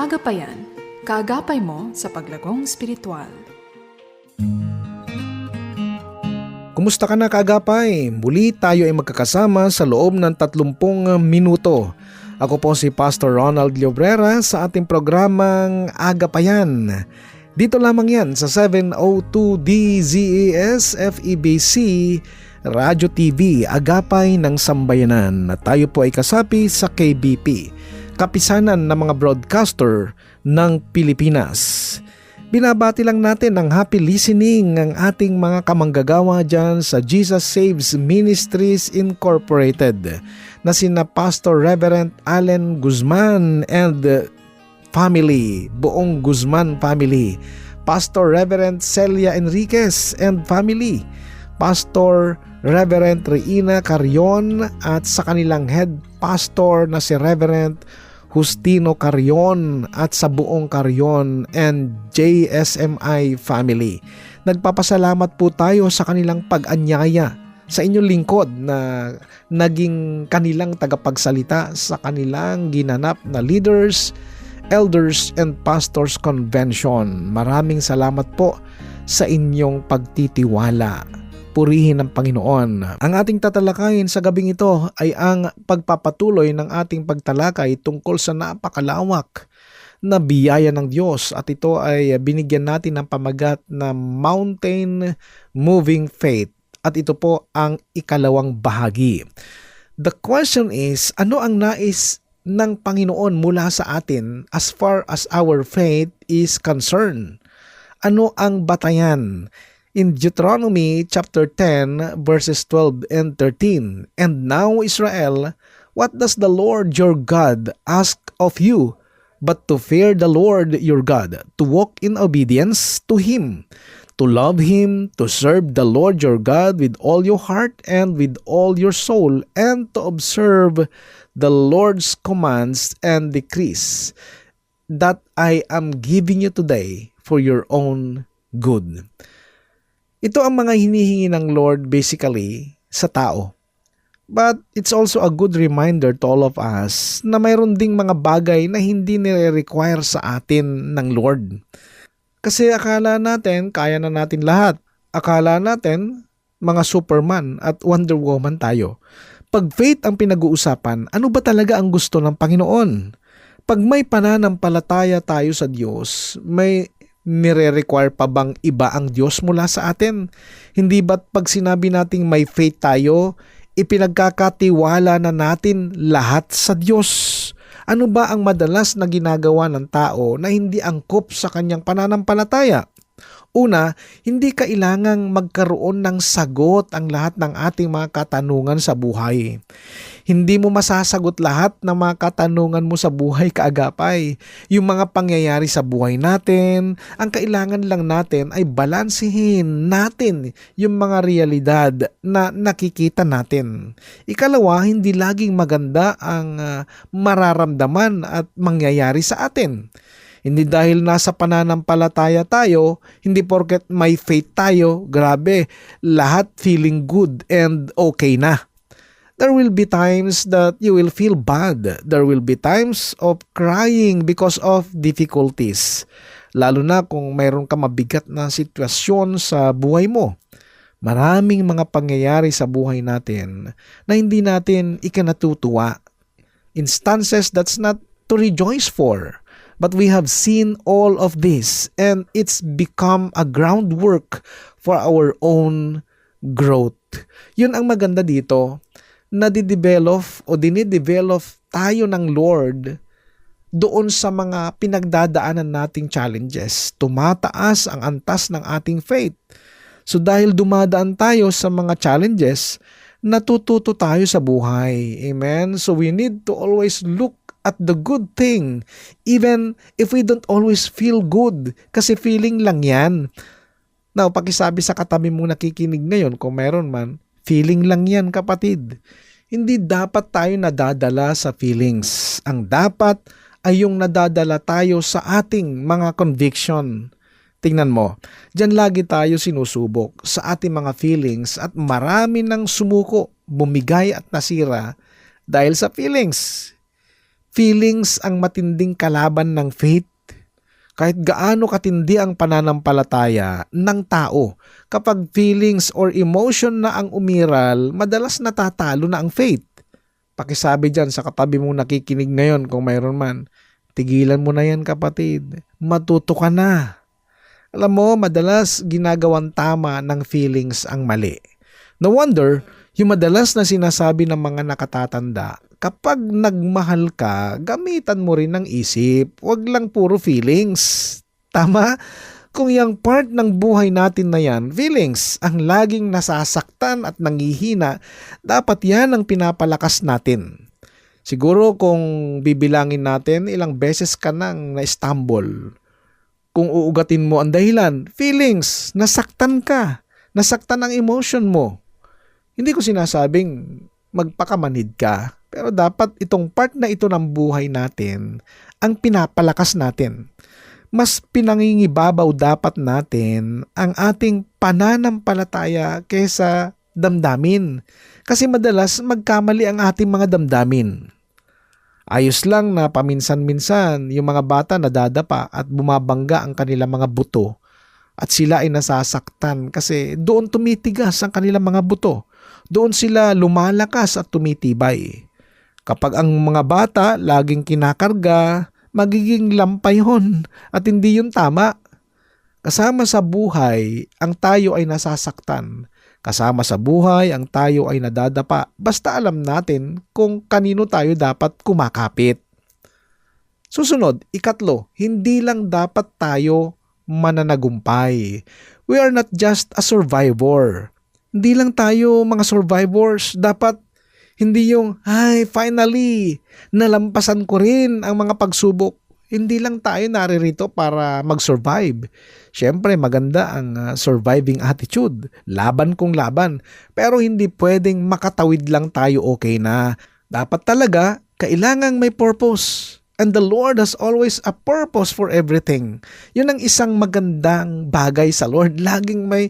Agapayan, kaagapay mo sa paglagong spiritual. Kumusta ka na kaagapay? Muli tayo ay magkakasama sa loob ng 30 minuto. Ako po si Pastor Ronald Llobrera sa ating programang Agapayan. Dito lamang yan sa 702 DZES FEBC Radio TV, Agapay ng Sambayanan. Tayo po ay kasapi sa KBP, Kapisanan ng mga Broadcaster ng Pilipinas. Binabati lang natin ng happy listening ng ating mga kamanggagawa dyan sa Jesus Saves Ministries Incorporated na sina Pastor Reverend Allen Guzman and family, buong Guzman family, Pastor Reverend Celia Enriquez and family, Pastor Reverend Reina Carion at sa kanilang head pastor na si Reverend Justino Carion at sa buong Carion and JSMI family. Nagpapasalamat po tayo sa kanilang pag-anyaya sa inyong lingkod na naging kanilang tagapagsalita sa kanilang ginanap na Leaders, Elders and Pastors Convention. Maraming salamat po sa inyong pagtitiwala. Purihin ng Panginoon. Ang ating tatalakayin sa gabing ito ay ang pagpapatuloy ng ating pagtalakay tungkol sa napakalawak na biyaya ng Diyos, at ito ay binigyan natin ng pamagat na Mountain Moving Faith, at ito po ang ikalawang bahagi. The question is, ano ang nais ng Panginoon mula sa atin as far as our faith is concerned? Ano ang batayan? In Deuteronomy chapter 10 verses 12 and 13, "And now Israel, what does the Lord your God ask of you, but to fear the Lord your God, to walk in obedience to Him, to love Him, to serve the Lord your God with all your heart and with all your soul, and to observe the Lord's commands and decrees that I am giving you today for your own good." Ito ang mga hinihingi ng Lord basically sa tao. But it's also a good reminder to all of us na mayroon ding mga bagay na hindi nire-require sa atin ng Lord. Kasi akala natin kaya na natin lahat. Akala natin mga Superman at Wonder Woman tayo. Pag faith ang pinag-uusapan, ano ba talaga ang gusto ng Panginoon? Pag may pananampalataya tayo sa Diyos, may nire-require pa bang iba ang Diyos mula sa atin? Hindi ba't pag sinabi nating may faith tayo, ipinagkakatiwala na natin lahat sa Diyos? Ano ba ang madalas na ginagawa ng tao na hindi angkop sa kanyang pananampalataya? Una, hindi kailangang magkaroon ng sagot ang lahat ng ating mga katanungan sa buhay. Hindi mo masasagot lahat ng mga katanungan mo sa buhay, kaagapay. Yung mga pangyayari sa buhay natin, ang kailangan lang natin ay balansihin natin yung mga realidad na nakikita natin. Ikalawa, hindi laging maganda ang mararamdaman at mangyayari sa atin. Hindi dahil nasa pananampalataya tayo, hindi porket may faith tayo, grabe, lahat feeling good and okay na. There will be times that you will feel bad. There will be times of crying because of difficulties. Lalo na kung mayroon ka mabigat na sitwasyon sa buhay mo. Maraming mga pangyayari sa buhay natin na hindi natin ikinatutuwa. Instances that's not to rejoice for. But we have seen all of this and it's become a groundwork for our own growth. Yun ang maganda dito, na dinidevelop tayo ng Lord doon sa mga pinagdadaanan nating challenges. Tumataas ang antas ng ating faith. So dahil dumadaan tayo sa mga challenges, natututo tayo sa buhay. Amen? So we need to always look at the good thing, even if we don't always feel good, kasi feeling lang yan. Now, pakisabi sa katabi mong nakikinig ngayon, kung meron man, feeling lang yan, kapatid. Hindi dapat tayo nadadala sa feelings. Ang dapat ay yung nadadala tayo sa ating mga conviction. Tingnan mo, dyan lagi tayo sinusubok sa ating mga feelings at marami nang sumuko, bumigay at nasira dahil sa feelings. feelings ang matinding kalaban ng faith. Kahit gaano katindi ang pananampalataya ng tao, kapag feelings or emotion na ang umiral, madalas natatalo na ang faith. Pakisabi dyan sa katabi mong nakikinig ngayon kung mayroon man, tigilan mo na yan kapatid, matuto ka na. Alam mo, madalas ginagawang tama ng feelings ang mali. No wonder, yung madalas na sinasabi ng mga nakatatanda, kapag nagmahal ka, gamitan mo rin ng isip, wag lang puro feelings. Tama? Kung yung part ng buhay natin na yan, feelings, ang laging nasasaktan at nangihina, dapat yan ang pinapalakas natin. Siguro kung bibilangin natin, ilang beses ka nang na-stumble. Kung uugatin mo ang dahilan, feelings, nasaktan ka, nasaktan ang emotion mo. Hindi ko sinasabing magpakamanid ka, pero dapat itong part na ito ng buhay natin ang pinapalakas natin. Mas pinangingibabaw dapat natin ang ating pananampalataya kaysa damdamin. Kasi madalas magkamali ang ating mga damdamin. Ayos lang na paminsan-minsan yung mga bata nadadapa at bumabangga ang kanilang mga buto at sila ay nasasaktan kasi doon tumitigas ang kanilang mga buto. Doon sila lumalakas at tumitibay. Kapag ang mga bata laging kinakarga, magiging lampay yun at hindi yun tama. Kasama sa buhay, ang tayo ay nasasaktan. Kasama sa buhay, ang tayo ay nadadapa. Basta alam natin kung kanino tayo dapat kumakapit. Susunod, ikatlo, hindi lang dapat tayo mananagumpay. We are not just a survivor. Hindi lang tayo mga survivors. Dapat hindi yung, ay, finally, nalampasan ko rin ang mga pagsubok. Hindi lang tayo naririto para mag-survive. Siyempre, maganda ang surviving attitude. Laban kung laban. Pero hindi pwedeng makatawid lang tayo okay na. Dapat talaga, kailangang may purpose. And the Lord has always a purpose for everything. Yun ang isang magandang bagay sa Lord. Laging may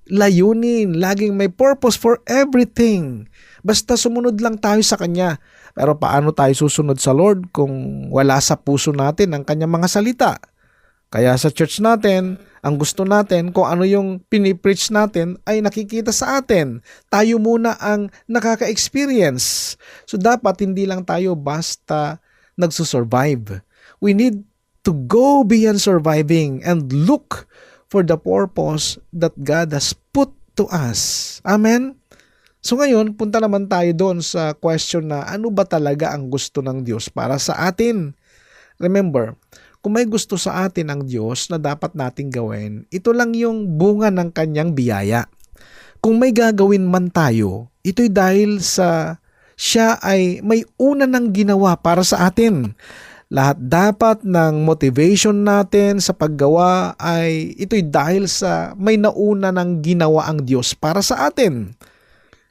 layunin, laging may purpose for everything. Basta sumunod lang tayo sa Kanya. Pero paano tayo susunod sa Lord kung wala sa puso natin ang Kanyang mga salita? Kaya sa church natin, ang gusto natin kung ano yung pinipreach natin ay nakikita sa atin. Tayo muna ang nakaka-experience. So dapat hindi lang tayo basta nagsusurvive. We need to go beyond surviving and look for the purpose that God has put to us. Amen? So ngayon, punta naman tayo doon sa question na ano ba talaga ang gusto ng Diyos para sa atin? Remember, kung may gusto sa atin ang Diyos na dapat nating gawin, ito lang yung bunga ng Kanyang biyaya. Kung may gagawin man tayo, ito'y dahil sa Siya ay may una ng ginawa para sa atin. Lahat dapat ng motivation natin sa paggawa ay ito'y dahil sa may nauna ng ginawa ang Diyos para sa atin.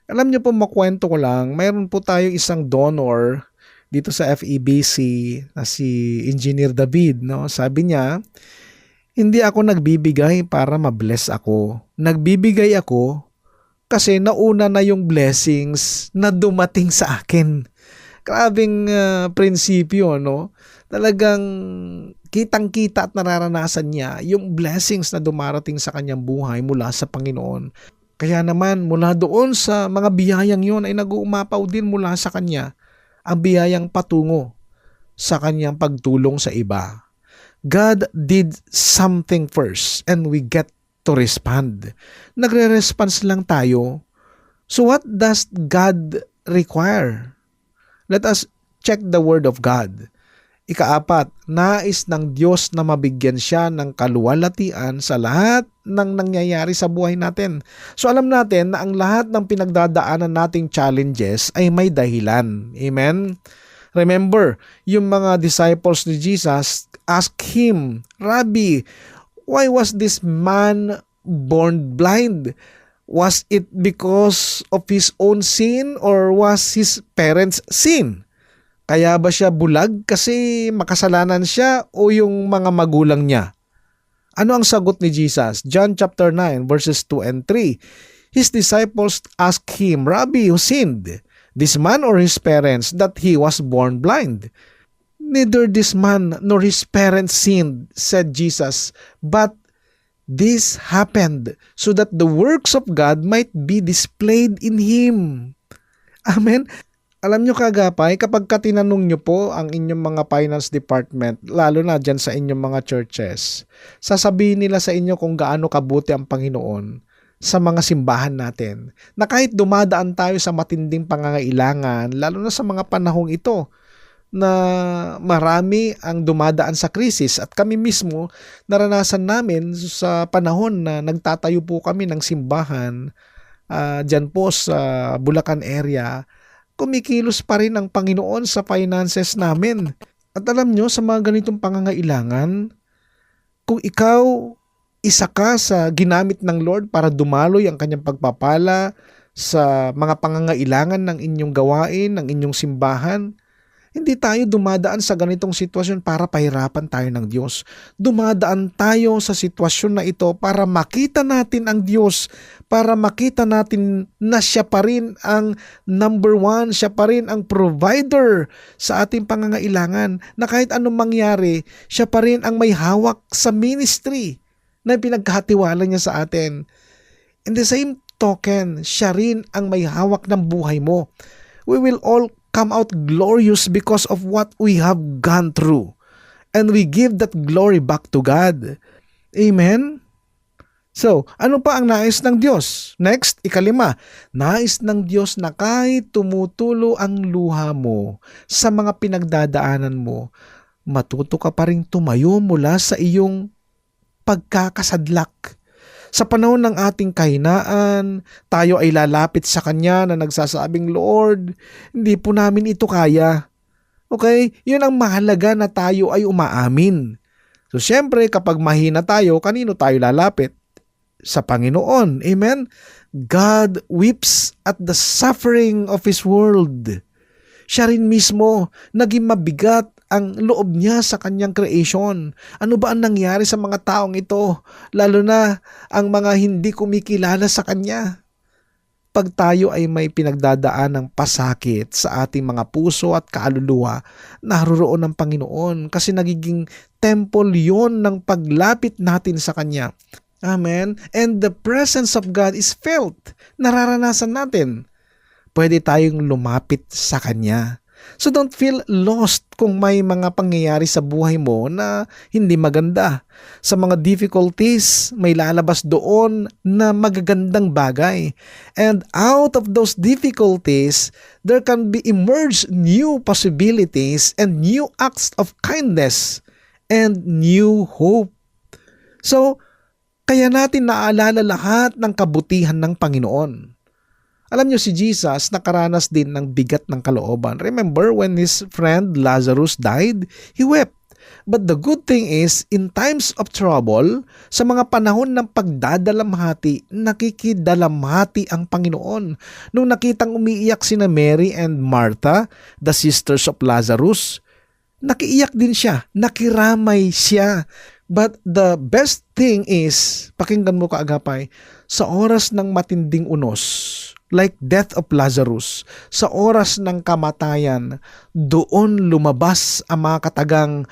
Alam niyo po, makwento ko lang, mayroon po tayo isang donor dito sa FEBC na si Engineer David. No? Sabi niya, hindi ako nagbibigay para ma-bless ako. Nagbibigay ako kasi nauna na yung blessings na dumating sa akin. Grabing prinsipyo, no? Talagang kitang-kita at nararanasan niya yung blessings na dumarating sa kanyang buhay mula sa Panginoon. Kaya naman mula doon sa mga biyayang yun ay nag-uumapaw din mula sa kanya ang biyayang patungo sa kanyang pagtulong sa iba. God did something first and we get to respond. Nagre-response lang tayo. So what does God require? Let us check the Word of God. Ikaapat, nais ng Diyos na mabigyan siya ng kaluwalhatian sa lahat ng nangyayari sa buhay natin. So alam natin na ang lahat ng pinagdadaanan nating challenges ay may dahilan. Amen? Remember, yung mga disciples ni Jesus asked Him, Rabbi, why was this man born blind? Was it because of his own sin or was his parents' sin? Kaya ba siya bulag kasi makasalanan siya o yung mga magulang niya? Ano ang sagot ni Jesus? John chapter 9 verses 2 and 3. His disciples asked Him, Rabbi, who sinned, this man or his parents, that he was born blind? Neither this man nor his parents sinned, said Jesus, but this happened so that the works of God might be displayed in him. Amen? Alam nyo kagapay, kapag tinanong nyo po ang inyong mga finance department, lalo na dyan sa inyong mga churches, sasabihin nila sa inyo kung gaano kabuti ang Panginoon sa mga simbahan natin. Na kahit dumadaan tayo sa matinding pangangailangan, lalo na sa mga panahong ito, na marami ang dumadaan sa krisis at kami mismo naranasan namin sa panahon na nagtatayo po kami ng simbahan dyan po sa Bulacan area, kumikilos pa rin ang Panginoon sa finances namin. At alam nyo, sa mga ganitong pangangailangan, kung ikaw isa ka sa ginamit ng Lord para dumaloy ang kanyang pagpapala sa mga pangangailangan ng inyong gawain, ng inyong simbahan, hindi tayo dumadaan sa ganitong sitwasyon para pahirapan tayo ng Diyos. Dumadaan tayo sa sitwasyon na ito para makita natin ang Diyos, para makita natin na siya pa rin ang number one, siya pa rin ang provider sa ating pangangailangan, na kahit anong mangyari, siya pa rin ang may hawak sa ministry na pinagkatiwala niya sa atin. In the same token, siya rin ang may hawak ng buhay mo. We will all come out glorious because of what we have gone through. And we give that glory back to God. Amen? So, ano pa ang nais ng Diyos? Next, 5, nais ng Diyos na kahit tumutulo ang luha mo sa mga pinagdadaanan mo, matuto ka pa rin tumayo mula sa iyong pagkakasadlak. Sa panahon ng ating kahinaan, tayo ay lalapit sa Kanya na nagsasabing, Lord, hindi po namin ito kaya. Okay? Yun ang mahalaga, na tayo ay umaamin. So, syempre, kapag mahina tayo, kanino tayo lalapit? Sa Panginoon. Amen? God weeps at the suffering of His world. Siya rin mismo, naging mabigat ang loob niya sa kanyang creation. Ano ba ang nangyari sa mga taong ito? Lalo na ang mga hindi kumikilala sa kanya. Pag tayo ay may pinagdadaan ng pasakit sa ating mga puso at kaluluwa, naroroon ang Panginoon kasi nagiging temple yon ng paglapit natin sa Kanya. Amen? And the presence of God is felt. Nararanasan natin. Pwede tayong lumapit sa Kanya. So don't feel lost kung may mga pangyayari sa buhay mo na hindi maganda. Sa mga difficulties, may lalabas doon na magagandang bagay. And out of those difficulties, there can be emerge new possibilities and new acts of kindness and new hope. So, kaya natin naalala lahat ng kabutihan ng Panginoon. Alam niyo, si Jesus nakaranas din ng bigat ng kalooban. Remember when his friend Lazarus died? He wept. But the good thing is, in times of trouble, sa mga panahon ng pagdadalamhati, nakikidalamhati ang Panginoon. Nung nakitang umiiyak sina Mary and Martha, the sisters of Lazarus, nakiiyak din siya, nakiramay siya. But the best thing is, pakinggan mo kaagapay, sa oras ng matinding unos, like death of Lazarus, sa oras ng kamatayan, doon lumabas ang mga katagang,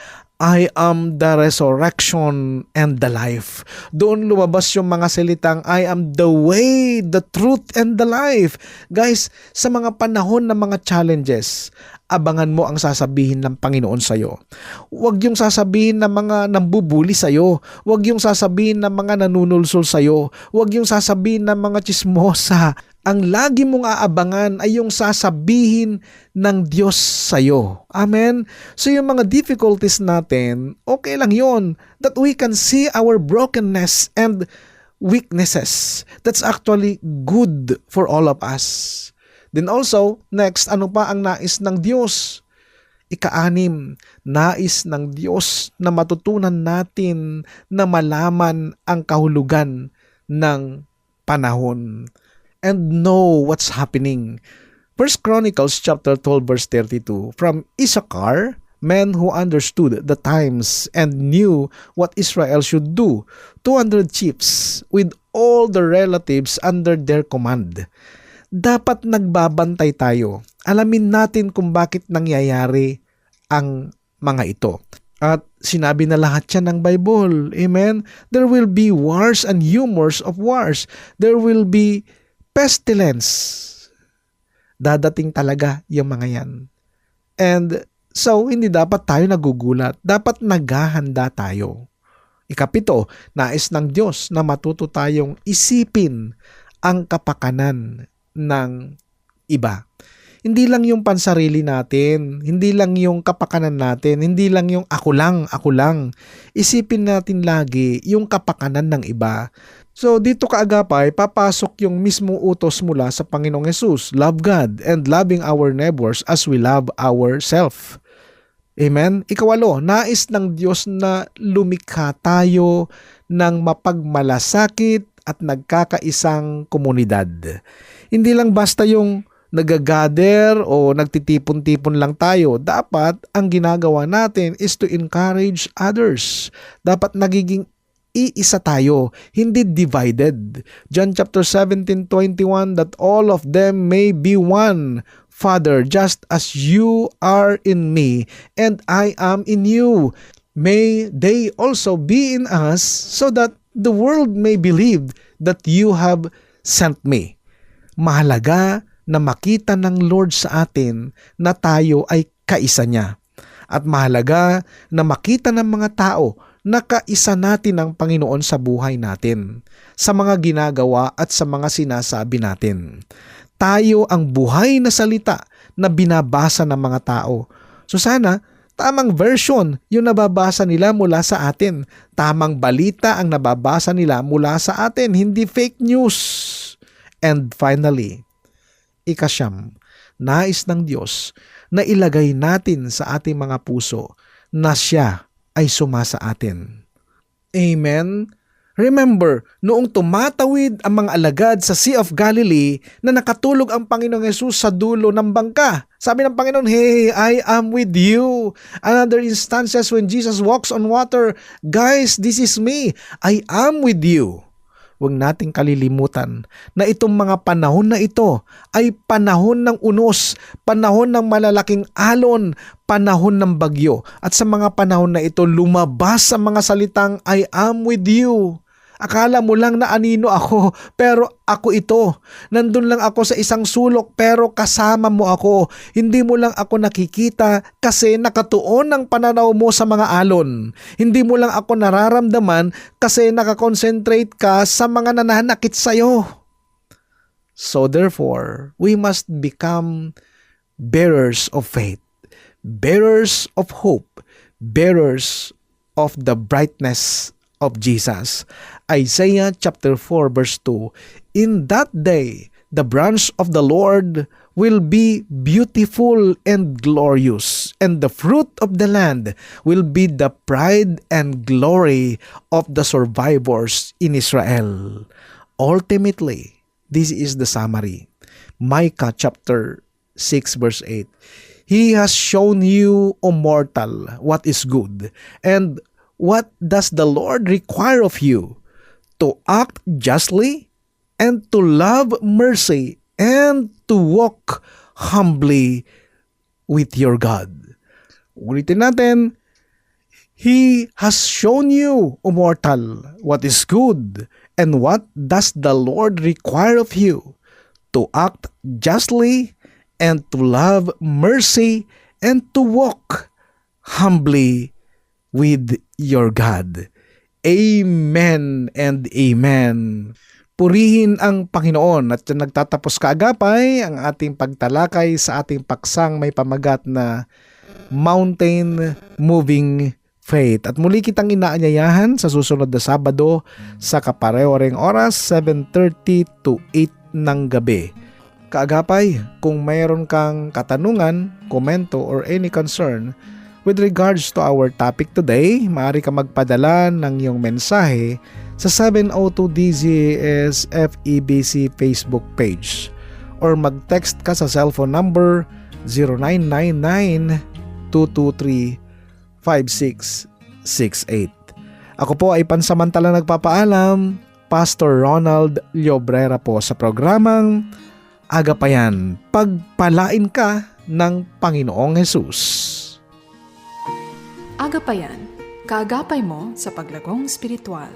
I am the resurrection and the life. Doon lumabas yung mga salitang, I am the way, the truth, and the life. Guys, sa mga panahon ng mga challenges, abangan mo ang sasabihin ng Panginoon sa'yo. Huwag yung sasabihin ng mga nambubuli sa'yo. Huwag yung sasabihin ng mga nanunulsol sa'yo. Huwag yung sasabihin ng mga chismosa. Ang lagi mong aabangan ay yung sasabihin ng Diyos sa'yo. Amen? So yung mga difficulties natin, okay lang yun. That we can see our brokenness and weaknesses. That's actually good for all of us. Then also, next, ano pa ang nais ng Diyos? 6, nais ng Diyos na matutunan natin na malaman ang kahulugan ng panahon and know what's happening. 1 Chronicles chapter 12 verse 32, from Issachar, men who understood the times and knew what Israel should do, 200 chiefs with all the relatives under their command. Dapat nagbabantay tayo. Alamin natin kung bakit nangyayari ang mga ito. At sinabi na lahat yan ng Bible. Amen? There will be wars and rumors of wars. There will be pestilence. Dadating talaga yung mga yan. And so, hindi dapat tayo nagugulat. Dapat naghahanda tayo. Ikapito, nais ng Diyos na matuto tayong isipin ang kapakanan ng iba. Hindi lang yung pansarili natin, hindi lang yung kapakanan natin, hindi lang yung ako lang. Isipin natin lagi yung kapakanan ng iba. So dito kaagapay, papasok yung mismong utos mula sa Panginoong Hesus. Love God and loving our neighbors as we love ourselves. Amen? Ikawalo, nais ng Diyos na lumikha tayo ng mapagmalasakit at nagkakaisang komunidad. Hindi lang basta yung nagagather o nagtitipon-tipon lang tayo. Dapat ang ginagawa natin is to encourage others. Dapat nagiging iisa tayo, hindi divided. John chapter 17:21, that all of them may be one, Father, just as you are in me and I am in you. May they also be in us so that the world may believe that you have sent me. Mahalaga na makita ng Lord sa atin na tayo ay kaisa niya. At mahalaga na makita ng mga tao na kaisa natin ang Panginoon sa buhay natin, sa mga ginagawa at sa mga sinasabi natin. Tayo ang buhay na salita na binabasa ng mga tao. So sana, tamang version yung nababasa nila mula sa atin. Tamang balita ang nababasa nila mula sa atin, hindi fake news. And finally, ikasyam, nais ng Diyos na ilagay natin sa ating mga puso na siya ay sumasa atin. Amen? Remember, noong tumatawid ang mga alagad sa Sea of Galilee na nakatulog ang Panginoong Hesus sa dulo ng bangka. Sabi ng Panginoon, hey, I am with you. Another instances when Jesus walks on water, guys, this is me. I am with you. Huwag nating kalilimutan na itong mga panahon na ito ay panahon ng unos, panahon ng malalaking alon, panahon ng bagyo. At sa mga panahon na ito, lumabas sa mga salitang, I am with you. Akala mo lang na anino ako, pero ako ito. Nandun lang ako sa isang sulok, pero kasama mo ako. Hindi mo lang ako nakikita kasi nakatuon ang pananaw mo sa mga alon. Hindi mo lang ako nararamdaman kasi nakakonsentrate ka sa mga nananakit sa'yo. So therefore, we must become bearers of faith, bearers of hope, bearers of the brightness of Jesus. Isaiah chapter 4 verse 2, in that day, the branch of the Lord will be beautiful and glorious, and the fruit of the land will be the pride and glory of the survivors in Israel. Ultimately, this is the summary. Micah chapter 6 verse 8, He has shown you, O mortal, what is good, and what does the Lord require of you? To act justly, and to love mercy, and to walk humbly with your God. Ulitin natin, He has shown you, O mortal, what is good, and what does the Lord require of you? To act justly, and to love mercy, and to walk humbly with your God. Amen and amen. Purihin ang Panginoon. At nagtatapos kaagapay ang ating pagtalakay sa ating paksang may pamagat na Mountain Moving Faith. At muli kitang inaanyayahan sa susunod na Sabado sa kapareho-reng oras, 7:30 to 8 ng gabi. Kaagapay, kung mayroon kang katanungan, komento, or any concern with regards to our topic today, maaari ka magpadala ng iyong mensahe sa 702 DZS FEBC Facebook page or mag-text ka sa cellphone number 0999-223-5668. Ako po ay pansamantala nagpapaalam, Pastor Ronald Llobrera po sa programang Agapayan. Pagpalain ka ng Panginoong Hesus. Agapayan, kaagapay mo sa paglagong spiritual.